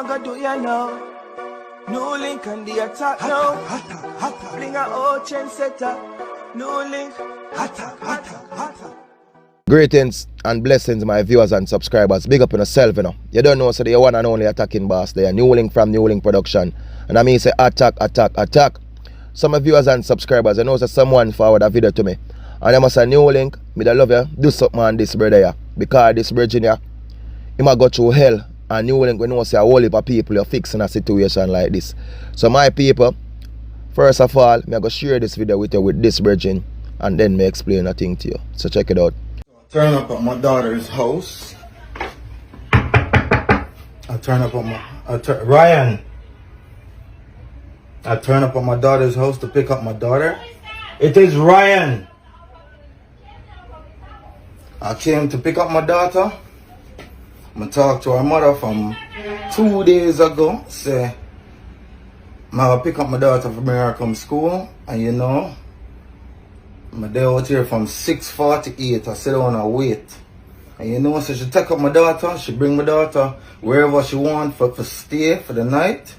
want to do you know. NEWLINK and the attack now. Bring a old chain setter. NEWLINK. Attack. Greetings and blessings, my viewers and subscribers. Big up on yourself, you know. You don't know, so the one and only attacking boss there. NEWLINK from NEWLINK Production. And I mean say attack. Some of viewers and subscribers, I know that someone forward a video to me. And I must say, NEWLINK, me da love you. Do something on this brother here. Because this virgin here, he might go through hell. And NEWLINK, we know say a whole heap of people are fixing a situation like this. So my people, first of all, me I go share this video with you with this virgin. And then me explain a thing to you. So check it out. Turn up at my daughter's house. I turn up at Ryan. I turn up at my daughter's house to pick up my daughter. It is Ryan. I came to pick up my daughter. I talked to her mother from 2 days ago. Say, I'm gonna pick up my daughter from her come school. And you know, I'm there out here from 6:48. I sit down and wait. And you know, so she take up my daughter. She bring my daughter wherever she want for stay for the night.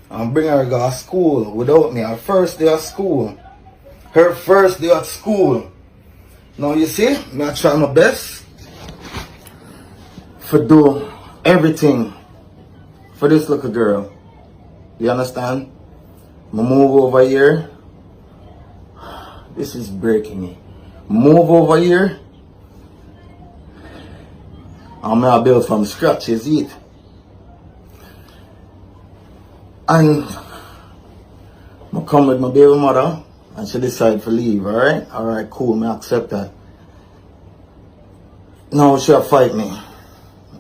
And bring her to go to school without me. Her first day of school. Now you see, I try my best for do everything for this little girl. You understand? I move over here. This is breaking me. Move over here. I'm gonna build from scratch, is it? And I come with my baby mother and she decide to leave, alright? Alright, cool, I accept that. Now she'll fight me.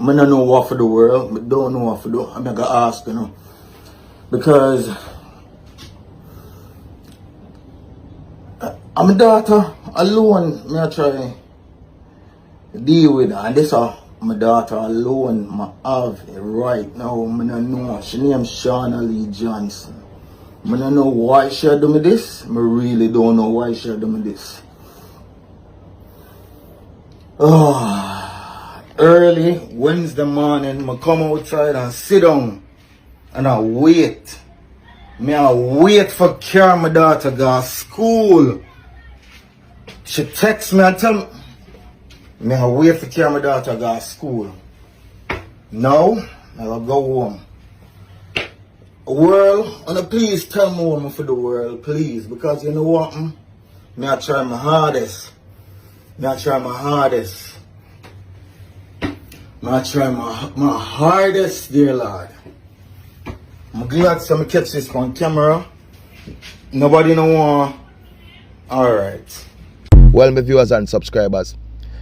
I don't know what for the world, but don't know what for do. I'm gonna ask, you know. Because I'm a daughter alone, I try to deal with her. And this is my daughter alone, I have right now. I don't know. She named Shauna Lee Johnson. I don't know why she do me this. I really don't know why she do me this. Early Wednesday morning, I come outside and sit down and I wait. I wait for car my daughter go to school. She texts me and tell me I wait for car my daughter go to school. Now, I'll go home. World, please tell me what for the world, please. Because you know what? I try my hardest. I try my hardest, dear Lord. I'm glad to catch this on camera. Nobody know. Alright. Well, my viewers and subscribers,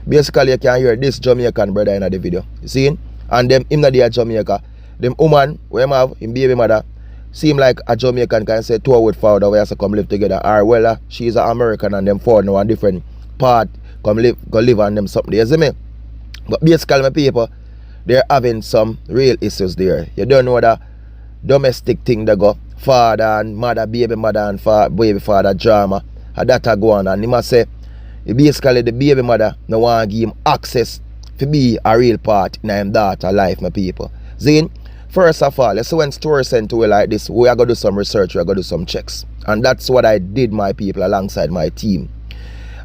basically you can hear this Jamaican brother in the video. You see? And them him not there Jamaica. Them woman, where him have him baby mother, seem like a Jamaican can say two with father where has to come live together. Or well, she's an American and them four now a different part go live on them something. You see me? But basically my people, they're having some real issues there. You don't know that domestic thing they go father and mother, baby mother and baby father drama. And that go on, and he must say basically the baby mother no want to give him access to be a real part in his daughter life, my people. Zine, first of all, let's say when story sent to you like this, we are going to do some research, we are going to do some checks. And that's what I did, my people, alongside my team.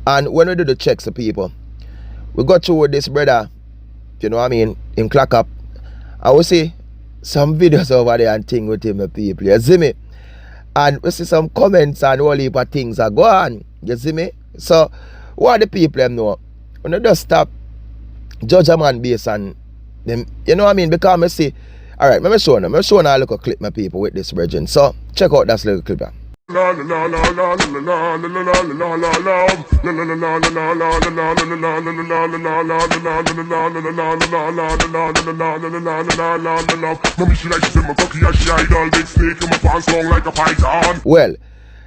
And when we do the checks, the people, we got through with this brother, you know what I mean, in clock up. I will see some videos over there and thing with him, the people. You see me? And we see some comments and all heap of things are going. You see me? So, what the people know? When they just stop, judge a man based on them, you know what I mean? Because I see, alright, let me show you a little clip, my people, with this virgin. So, check out that little clip. Well,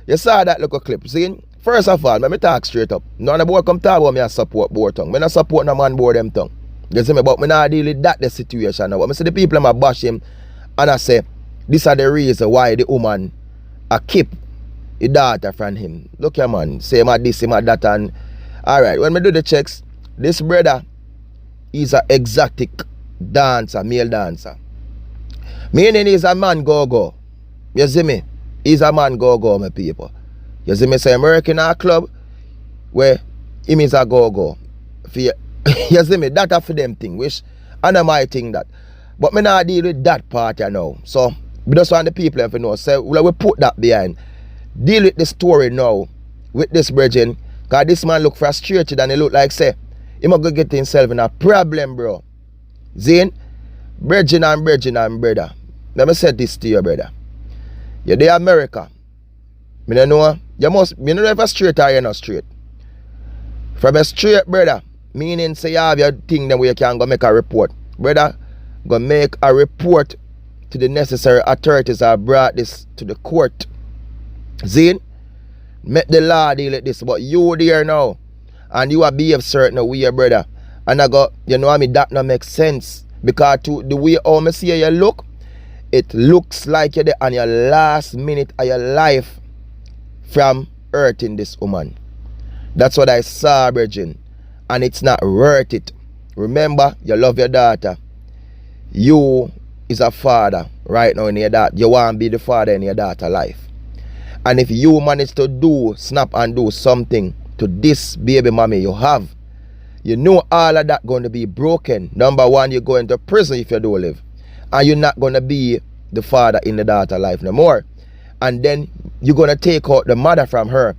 you saw that little clip, see? First of all, let me talk straight up. None of the boy come talk about me a support board tongue. I not support no man board them tongue. You see me? But I not deal with that the situation now. But I see the people them bash him and I say, these are the reason why the woman keep the daughter from him. Look here, man. Say him at this, him at that. And alright, when we do the checks, this brother is an exotic dancer, male dancer. Meaning he's a man go. You see me? He's a man go, my people. You see me say American in a club where him is a go. You see me? That for them thing, which I know my thing that. But me not deal with that part you know. So we just want the people if you know. So we put that behind. Deal with the story now with this brethren. Cause this man look frustrated and he look like say he must go get himself in a problem, bro. Zane, brethren and brother. Let me say this to you, brother. You're the America. Me don't know. You know if you're straight or you're not straight. From a straight, brother, meaning say you have your thing then where you can go make a report. Brother, go make a report to the necessary authorities or brought this to the court. Zane, make the law deal with this. But you there now, and you are behave certain way, brother. And I go, you know what I mean, that not make sense. Because to the way how I see you look, it looks like you're there on your last minute of your life from hurting this woman. That's what I saw, brethren. And it's not worth it. Remember, you love your daughter. You is a father right now in your daughter. You want to be the father in your daughter's life. And if you manage to snap and do something to this baby mommy you have, you know all of that going to be broken. Number one, you're going to prison if you don't live. And you're not going to be the father in the daughter's life no more. And then you're going to take out the mother from her.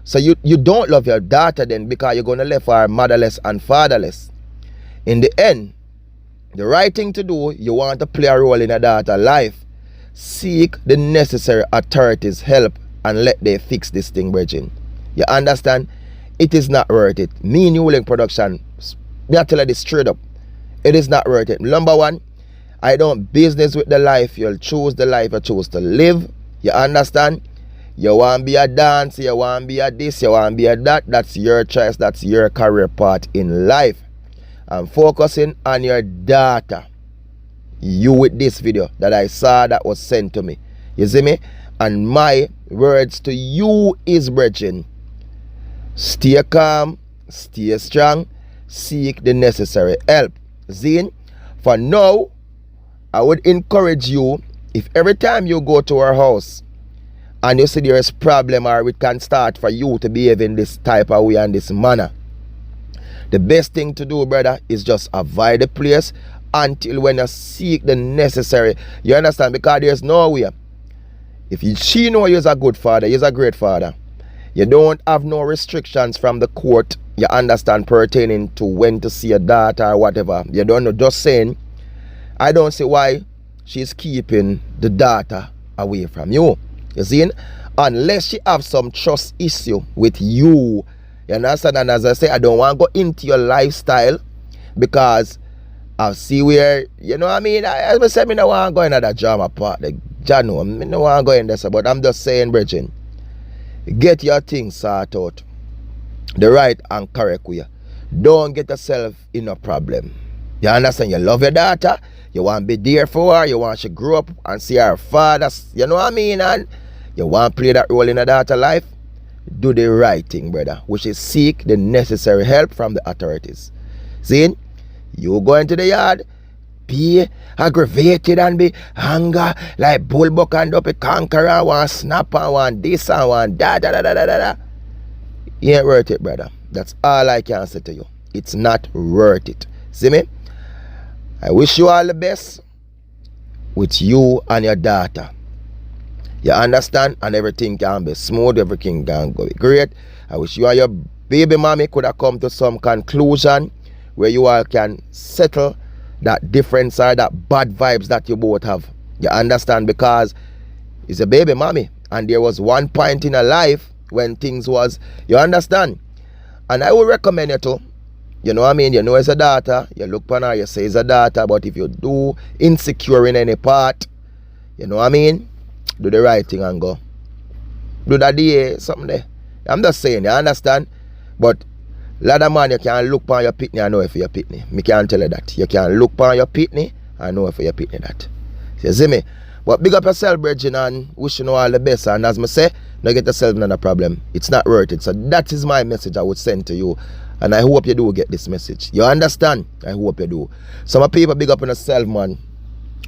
So you don't love your daughter then because you're going to leave her motherless and fatherless. In the end, the right thing to do, you want to play a role in a daughter's life. Seek the necessary authorities' help and let them fix this thing, brethren. You understand? It is not worth it. Me, NEWLINK production, I tell you this straight up. It is not worth it. Number one, I don't business with the life. You'll choose the life you choose to live. You understand? You want to be a dancer, you want to be a this, you want to be a that. That's your choice. That's your career path in life. I'm focusing on your daughter. You with this video that I saw that was sent to me. You see me? And my words to you is, brethren, stay calm, stay strong, seek the necessary help. Zine, for now, I would encourage you, if every time you go to our house and you see there is problem or it can start for you to behave in this type of way and this manner, the best thing to do, brother, is just avoid the place until when you seek the necessary. You understand? Because there's no way. If she know you're a good father, you're a great father, you don't have no restrictions from the court, you understand, pertaining to when to see a daughter or whatever. You don't know, just saying, I don't see why she's keeping the daughter away from you. You see? Unless she have some trust issue with you. You understand? And as I say, I don't want to go into your lifestyle because I see where, you know what I mean? As I said, I don't want to go into that drama part. Like, I don't want to go in there, but I'm just saying, brethren, get your things sorted out the right and correct way. Don't get yourself in a problem. You understand? You love your daughter, you want to be there for her, you want she grow up and see her father, you know what I mean? And you want to play that role in her daughter's life. Do the right thing, brother, which is seek the necessary help from the authorities. See, you go into the yard, be aggravated and be anger like bullbuck and up a conqueror, want snap and want this and want that. It ain't worth it, brother. That's all I can say to you. It's not worth it. See me? I wish you all the best with you and your daughter. You understand? And everything can be smooth, everything can go great. I wish you and your baby mommy could have come to some conclusion where you all can settle that difference or that bad vibes that you both have. You understand? Because it's a baby mommy and there was one point in her life when things was, you understand? And I would recommend you to, you know what I mean, you know it's a daughter, you look upon her, you say it's a daughter, but if you do insecure in any part, you know what I mean, do the right thing and go. Do that day, something there. I'm just saying, you understand? But lot of man, you can look upon your pitney and know if you're pitney. Me can't tell you that. You can look upon your pitney and know if you're pitney that. You see me? But big up yourself, brethren, and wish you all the best. And as I say, don't get yourself in a problem. It's not worth it. So that is my message I would send to you. And I hope you do get this message. You understand? I hope you do. Some people big up on yourself, man.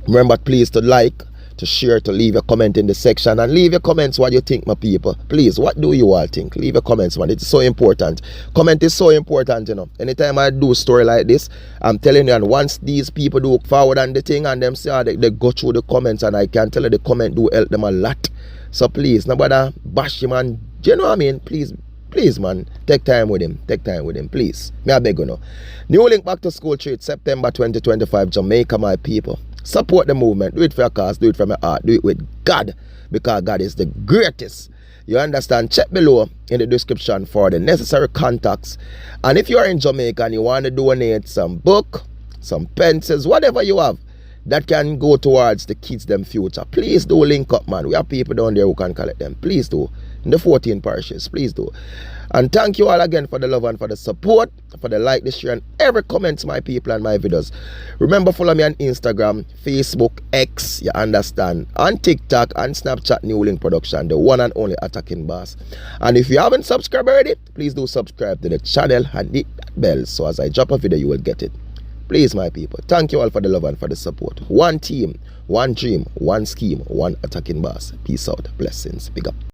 Remember, please, to like, to share, to leave a comment in the section, and leave your comments what you think, my people. Please, what do you all think? Leave your comments, man. It's so important. Comment is so important, you know. Anytime I do a story like this, I'm telling you, and once these people do forward on the thing and them say, they go through the comments, and I can tell you the comment do help them a lot. So please, nobody bash him, man. Do you know what I mean? Please, man, take time with him. Take time with him, please. Me I beg you know. NEWLINK back to school treat, September 2025, Jamaica, my people. Support the movement. Do it for your cause. Do it from your heart. Do it with God. Because God is the greatest. You understand? Check below in the description for the necessary contacts. And if you are in Jamaica and you want to donate some book, some pencils, whatever you have, that can go towards the kids' them future, please do link up, man. We have people down there who can collect them. Please do. In the 14 parishes, please do. And thank you all again for the love and for the support, for the like, the share, and every comments, my people, and my videos. Remember, follow me on Instagram, Facebook, X, you understand, on TikTok and Snapchat, NEWLINK Production, the one and only attacking boss. And if you haven't subscribed already, please do subscribe to the channel and hit that bell, so as I drop a video, you will get it. Please, my people, thank you all for the love and for the support. One team, one dream, one scheme, one attacking boss. Peace out. Blessings. Big up.